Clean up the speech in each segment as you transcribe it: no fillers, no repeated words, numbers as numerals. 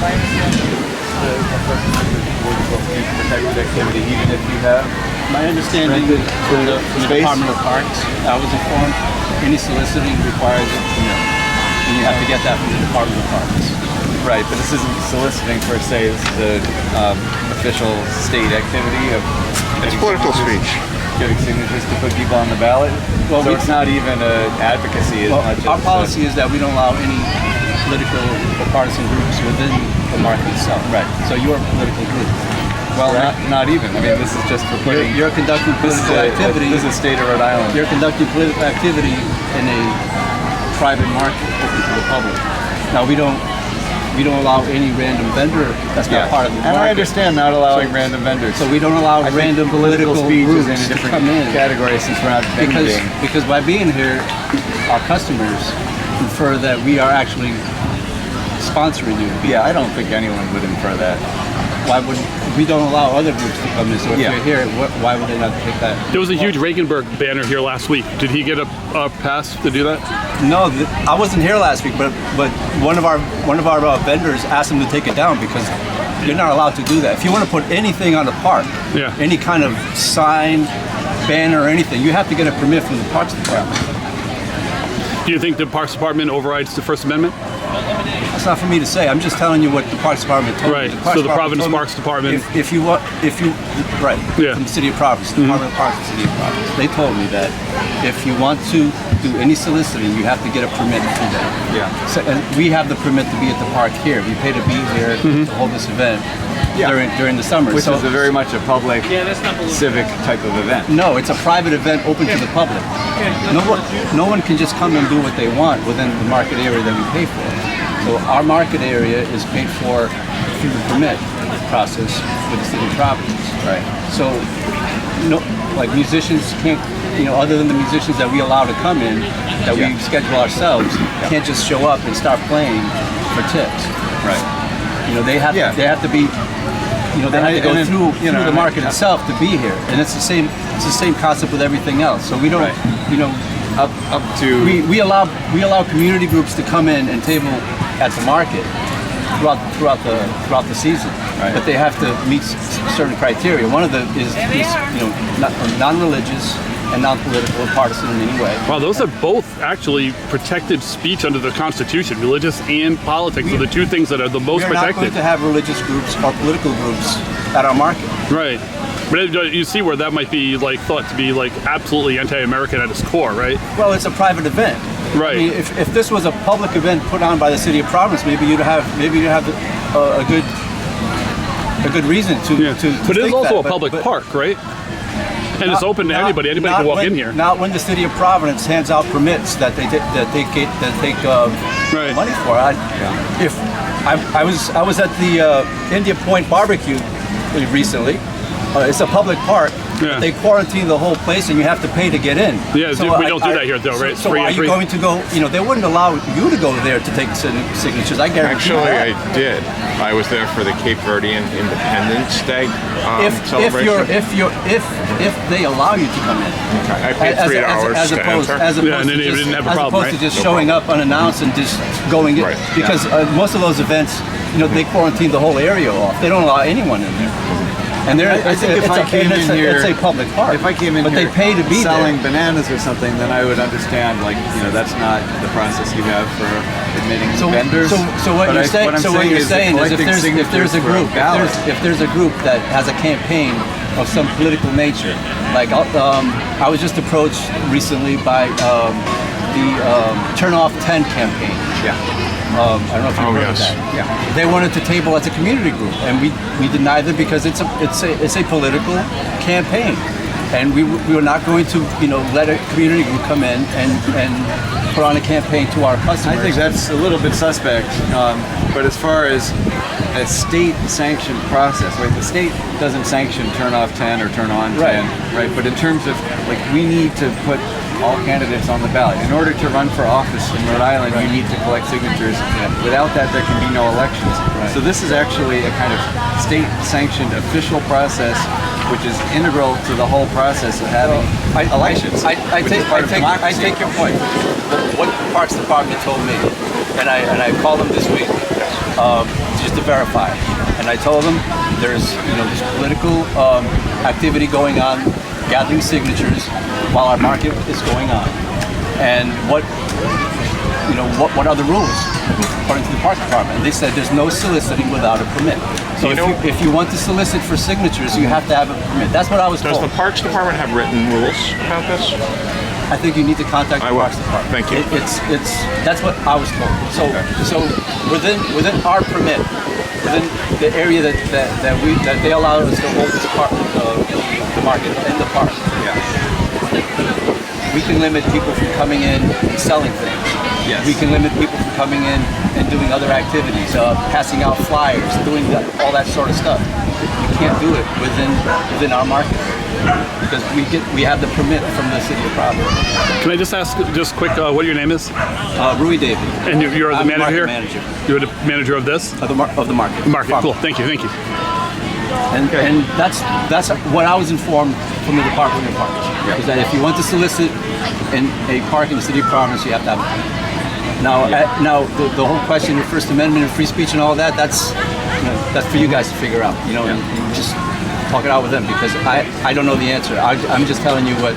my understanding, the First Amendment political speech protected activity, even if you have. My understanding from the Department of Parks, I was informed, any soliciting requires it, and you have to get that from the Department of Parks. Right, but this isn't soliciting per se. This is the official state activity of It's political speech. getting signatures to put people on the ballot. Well, So it's not even advocacy as much as our policy is that we don't allow any political or partisan groups within the market itself. Right. So you're a political group. well, not even. I mean, this is just for putting. You're conducting This is political activity. This is the state of Rhode Island. You're conducting political activity in a private market open to the public. Now we don't allow any random vendor that's not part of the and market. I understand not allowing random vendors. So we don't allow I think random political speech is in groups a to different come in category since we're not vending. because by being here, our customers infer that we are actually sponsoring you. Yeah, I don't think anyone would infer that. Why would we don't allow other groups to come in? So if Yeah. you're here, why would they not take that? There was a huge Regenberg banner here last week. Did he get a pass to do that? No, I wasn't here last week, but one of our vendors asked him to take it down because you're not allowed to do that. If you want to put anything on the park, Yeah. any kind of sign, banner, or anything, you have to get a permit from the Parks Department. Do you think the Parks Department overrides the First Amendment? That's not for me to say. I'm just telling you what the Parks Department told Right. me. So the Providence Parks Department. If you right, Yeah. from the City of Providence, Department of Parks, and City of Providence, they told me that if you want to do any soliciting, you have to get a permit through them. Yeah. So, and we have the permit to be at the park here. We pay to be here to hold this event during the summer. Which So- is a very much a public, civic type of event. No, it's a private event open to the public. No one can just come and do what they want within the market area that we pay for. So our market area is paid for through the permit process with the City of Providence. Right. So, like musicians can't, other than the musicians that we allow to come in, that we schedule ourselves, can't just show up and start playing for tips. Right. They have to be. They have to go through the market itself to be here, and it's the same. It's the same concept with everything else. So we don't, Up to we allow community groups to come in and table at the market throughout the season, Right. but they have to meet certain criteria. One of them is non-religious and non-political or partisan in any way. Wow, those are both actually protected speech under the Constitution. Religious and politics are the two things that are the most We are not going protected. to have religious groups or political groups at our market. Right. But you see where that might be thought to be absolutely anti-American at its core, right? Well, it's a private event. Right. I mean, if this was a public event put on by the City of Providence, maybe you'd have a good reason to. Yeah. to But it is think also that, a public park, right? And it's open to anybody. Anybody not can walk when- in here. Not when the City of Providence hands out permits that they take Right. money for. I was at the India Point Barbecue recently. It's a public park. Yeah. They quarantine the whole place, and you have to pay to get in. Yeah, we don't do that here, though, right? It's So free are entry. you going to go? They wouldn't allow you to go there to take signatures. I guarantee Actually, that. I did. I was there for the Cape Verdean Independence Day celebration. If they allow you to come in. I paid $3 to enter. Yeah, and then you didn't have a problem, opposed right? to just showing up unannounced and just going in. Right. Because most of those events, they quarantine the whole area off. They don't allow anyone in there. And I think if I came in here, it's a public park. if I came in but here they pay to be selling there. bananas or something, then I would understand. That's not the process you have for admitting vendors. So what But you're saying? What I'm So what you're is saying is collecting if there's a signatures for group, ballot. if there's a group that has a campaign of some political nature, like I was just approached recently by the Turn Off 10 campaign. Yeah. I don't know if you've heard of yes. that. Yeah. They wanted to table as a community group, and we denied them because it's a political campaign, and we were not going to let a community group come in and put on a campaign to our customers. I think that's a little bit suspect. But as far as a state-sanctioned process, right? The state doesn't sanction turn off 10 or turn on 10, right? But in terms of we need to put all candidates on the ballot. In order to run for office in Rhode Island, you need to collect signatures. Without that, there can be no elections. So this is actually a kind of state-sanctioned official process, which is integral to the whole process of having elections. I which is part of democracy. take your point. What the Parks Department told me, and I called them this week. just to verify. And I told them there's this political activity going on, gathering signatures while our market is going on. And what are the rules according to the Parks Department? And they said there's no soliciting without a permit. So if you want to solicit for signatures, you have to have a permit. That's what I was Does told. the Parks Department have written rules about this? I think you need to contact the Parks Department. Thank you. That's what I was told. So within our permit, within the area that they allow us to hold this park, the market in the park. Yeah. We can limit people from coming in and selling things. Yes. We can limit people from coming in and doing other activities, passing out flyers, doing all that sort of stuff. You can't do it within our market because we have the permit from the city of Providence. Can I just ask, just quick, what your name is? Rui David. And you're the I'm manager market here? manager You're the manager of this? of the market. Market, cool. Thank you. And that's what I was informed from the Department of Parks. Yeah. Is that if you want to solicit in a park in the city of Providence, you have to have a permit. Now the whole question of First Amendment and free speech and all that, that's for you guys to figure out. And just talk it out with them because I don't know the answer. I'm just telling you what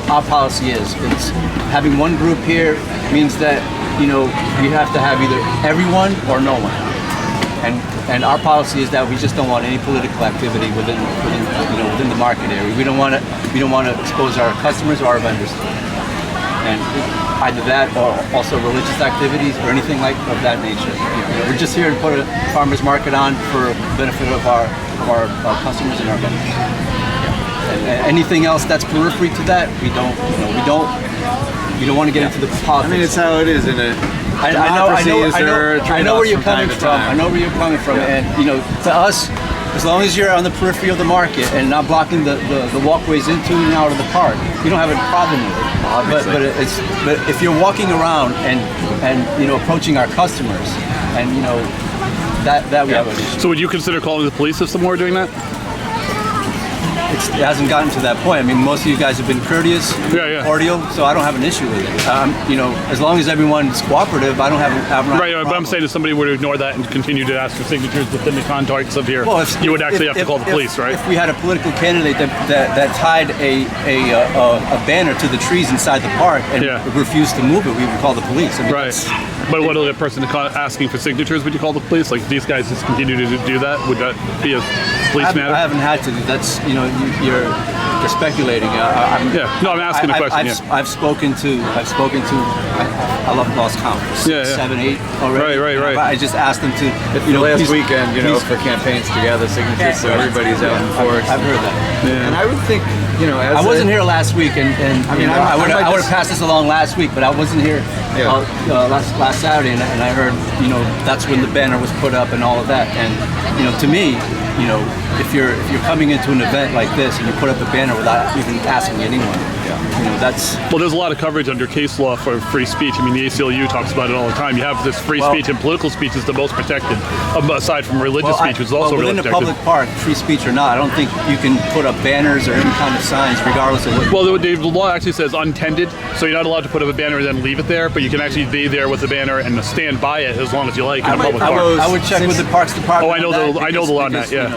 our policy is. It's having one group here means that you have to have either everyone or no one. And our policy is that we just don't want any political activity within the market area. We don't want to expose our customers or our vendors to it. And either that or also religious activities or anything of that nature. We're just here to put a farmers market on for benefit of our customers and our vendors. And anything else that's periphery to that, we don't want to get into the politics. I mean, it's how it is in a democracy. I know where you're coming from. I know where you're coming from, and to us, as long as you're on the periphery of the market and not blocking the walkways into and out of the park, you don't have a problem with it. But if you're walking around and approaching our customers, and that we have an issue. So would you consider calling the police if someone were doing that? It hasn't gotten to that point. I mean, most of you guys have been courteous, cordial, so I don't have an issue with it. As long as everyone's cooperative, I don't have a Right, problem. but I'm saying if somebody were to ignore that and continue to ask for signatures within the context of here, you would actually have to call the police, right? If we had a political candidate that tied a banner to the trees inside the park and refused to move it, we would call the police. I mean, Right. But what other person asking for signatures would you call the police? Like, if these guys just continue to do that, would that be a police matter? I haven't had to. That's you're speculating. I'm asking a question. I've spoken to. I lost count. 6, 7, 8 already. Right. I just asked them to. Last weekend, for campaigns to gather signatures, so everybody's out in force. I've heard that. And I would think, I wasn't here last week, and I would have passed this along last week, but I wasn't here last Saturday, and I heard, that's when the banner was put up and all of that. And to me, if you're coming into an event like this and you put up a banner without even asking anyone, that's. Well, there's a lot of coverage under case law for free speech. I mean, the ACLU talks about it all the time. You have this free speech, and political speech is the most protected, aside from religious speech, which is also really protected. Within a public park, free speech or not, I don't think you can put up banners or any kind of signs, regardless of what. Well, the law actually says untended, so you're not allowed to put up a banner and then leave it there, but you can actually be there with the banner and stand by it as long as you like in a public park. I would check with the Parks Department. Oh, I know the law on that. Yeah.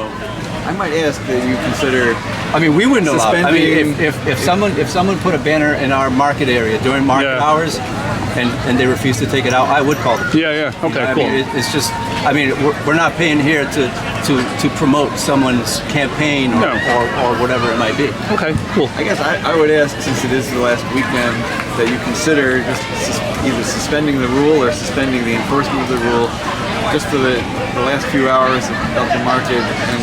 I might ask that you consider. I mean, we wouldn't allow it. I mean, suspending- if someone put a banner in our market area during market hours, and they refuse to take it out, I would call them. Yeah. Okay, I cool. mean, it's just. I mean, we're not paying here to promote someone's campaign or whatever it might be. Okay, cool. I guess I would ask, since it is the last weekend, that you consider just either suspending the rule or suspending the enforcement of the rule just for the last few hours of the market. And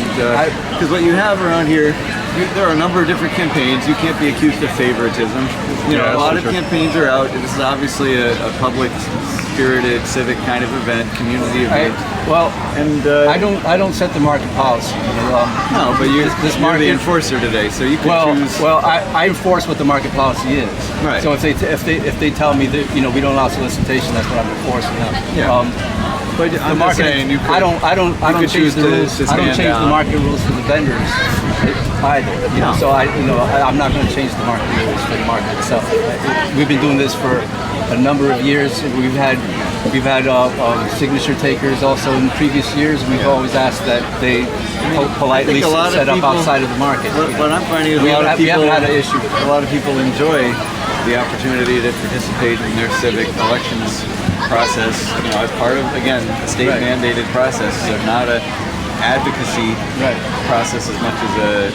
because what you have around here, there are a number of different campaigns. You can't be accused of favoritism. A lot of campaigns are out. This is obviously a public, spirited, civic kind of event, community event. I don't set the market policy. No, but you're the enforcer today, so you can choose. Well, I enforce what the market policy is. Right. So if they tell me that we don't allow solicitation, that's what I'm enforcing. But the I'm market, just saying, you could, I don't change choose the rules. I don't change the market rules for the vendors either. So I'm not going to change the market rules for the market itself. We've been doing this for a number of years. We've had We've had signature takers also in previous years. We've always asked that they politely a lot of set up people- outside of the market. What I'm finding is We a lot of haven't people had an issue. A lot of people enjoy the opportunity to participate in their civic elections process, as part of, again, a state mandated process. So not a advocacy process as much as a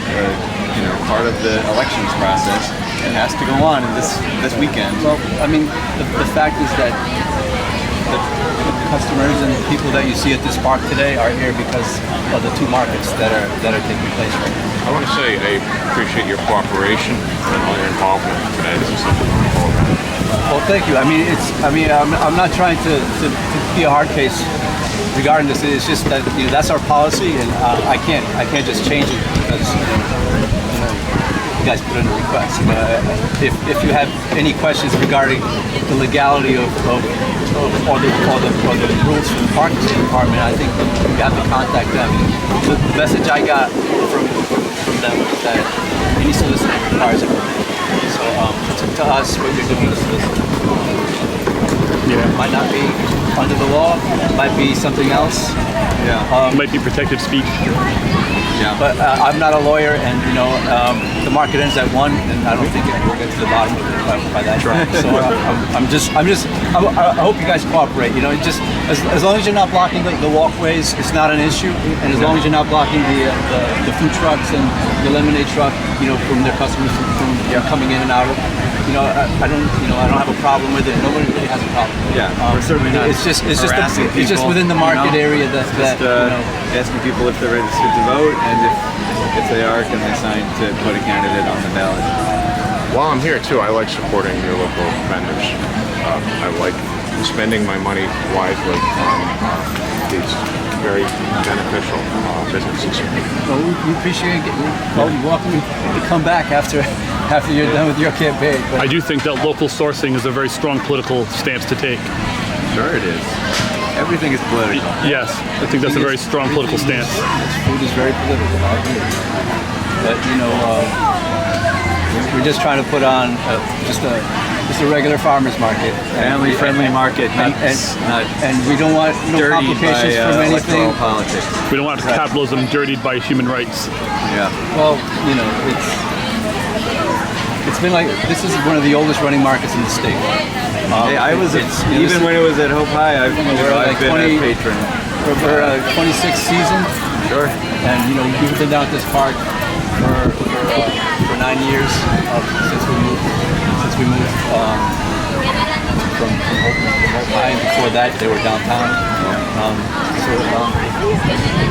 part of the elections process. It has to go on in this weekend. Well, I mean, the fact is that the customers and the people that you see at this park today are here because of the two markets that are taking place right now. I want to say I appreciate your cooperation and all your involvement today. This is such a wonderful event. Well, thank you. I'm not trying to be a hard case regarding this. It's just that that's our policy, and I can't just change it because you guys put in a request. If you have any questions regarding the legality of or the rules from the parking department, I think you have to contact them. The message I got from them was that any solicitor requires a permit. So to us, what you're doing is soliciting. Might not be under the law, might be something else. It might be protected speech. But I'm not a lawyer, and the market ends at 1, and I don't think we'll get to the bottom of it by that time. So I hope you guys cooperate. Just as long as you're not blocking the walkways, it's not an issue. And as long as you're not blocking the food trucks and the lemonade truck, from their customers from coming in and out of. I don't have a problem with it. Nobody really has a problem. We're certainly not. It's just harassing it's just people, within the market area that asking people if they're registered to vote, and if they are, can they sign to put a candidate on the ballot? While I'm here too, I like supporting your local vendors. I like spending my money wisely on these very beneficial businesses. Well, we appreciate it. You're welcome to come back after you're done with your campaign. But I do think that local sourcing is a very strong political stance to take. Sure it is. Everything is political. Yes, I think that's a very strong political stance. Food is very political. I agree. But we're just trying to put on just a regular farmers market, Family-friendly market, not we don't want dirtied complications by from anything. electoral politics. We don't want capitalism dirtied by human rights. Yeah. Well, it's been like this is one of the oldest running markets in the state. Hey, I was even when it was at Hope High. I've been a patron. We're 26th season. Sure. And we've been down at this park for 9 years since we moved from Hope High. And before that, they were downtown.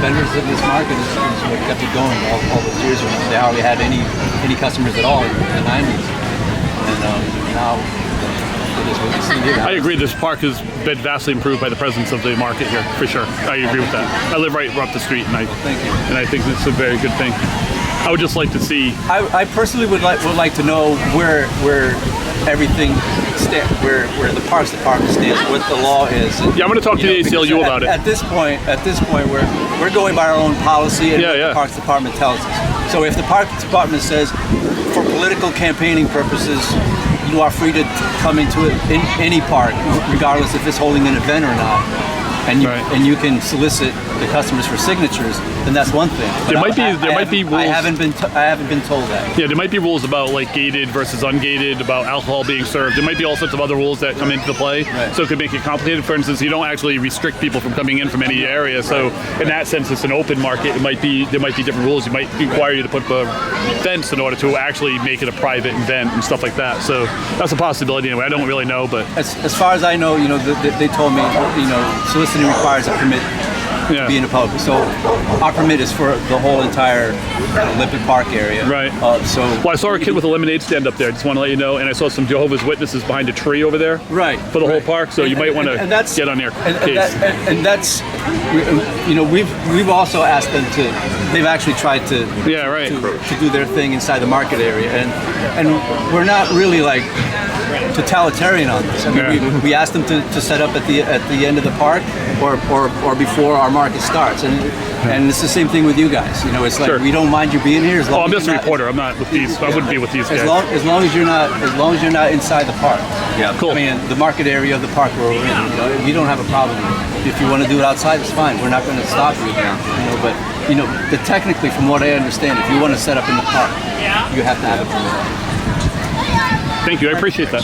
Vendors in this market is what kept it going all those years. They hardly had any customers at all in the 90s, and now it is what we see here. I agree. This park has been vastly improved by the presence of the market here, for sure. I agree with that. I live right up the street, and Thank you. I think it's a very good thing. I would just like to see. I personally would like to know where everything where the Parks Department stands, what the law is. And, Yeah, I'm going to talk to the ACLU about it. At this point, we're going by our own policy and what the Parks Department tells us. So if the Parks Department says, for political campaigning purposes, you are free to come into it in any park, regardless if it's holding an event or not, and you can solicit the customers for signatures, then that's one thing. But There might be rules. I haven't been told that. Yeah, there might be rules about like gated versus ungated, about alcohol being served. There might be all sorts of other rules that come into play, so it could make it complicated. For instance, you don't actually restrict people from coming in from any area. So in that sense, it's an open market. There might be different rules. It might require you to put up a fence in order to actually make it a private event and stuff like that. So that's a possibility anyway. I don't really know, but as far as I know, they told me, soliciting requires a permit to be in the public. So our permit is for the whole entire Olympic Park area. Right. Well, I saw a kid with a lemonade stand up there. Just want to let you know, and I saw some Jehovah's Witnesses behind a tree over there. Right. For the whole park, so you might want to get on their case. And that's, we've also asked them to. They've actually tried to. Yeah. Right. To do their thing inside the market area, and we're not really like totalitarian on this. I mean, we asked them to set up at the end of the park, or before our market starts. And it's the same thing with you guys. You know, it's like Sure. we don't mind you being here as long Oh, I'm as just a you're not- reporter. I'm not with these. I wouldn't be with these guys. as long as you're not inside the park. Yeah. Cool. I mean, the market area of the park where we're in. You know, you don't have a problem with it. If you want to do it outside, it's fine. We're not going to stop you. You know, but you know, technically, from what I understand, if you want to set up in the park, you have to have a permit. Thank you. I appreciate that.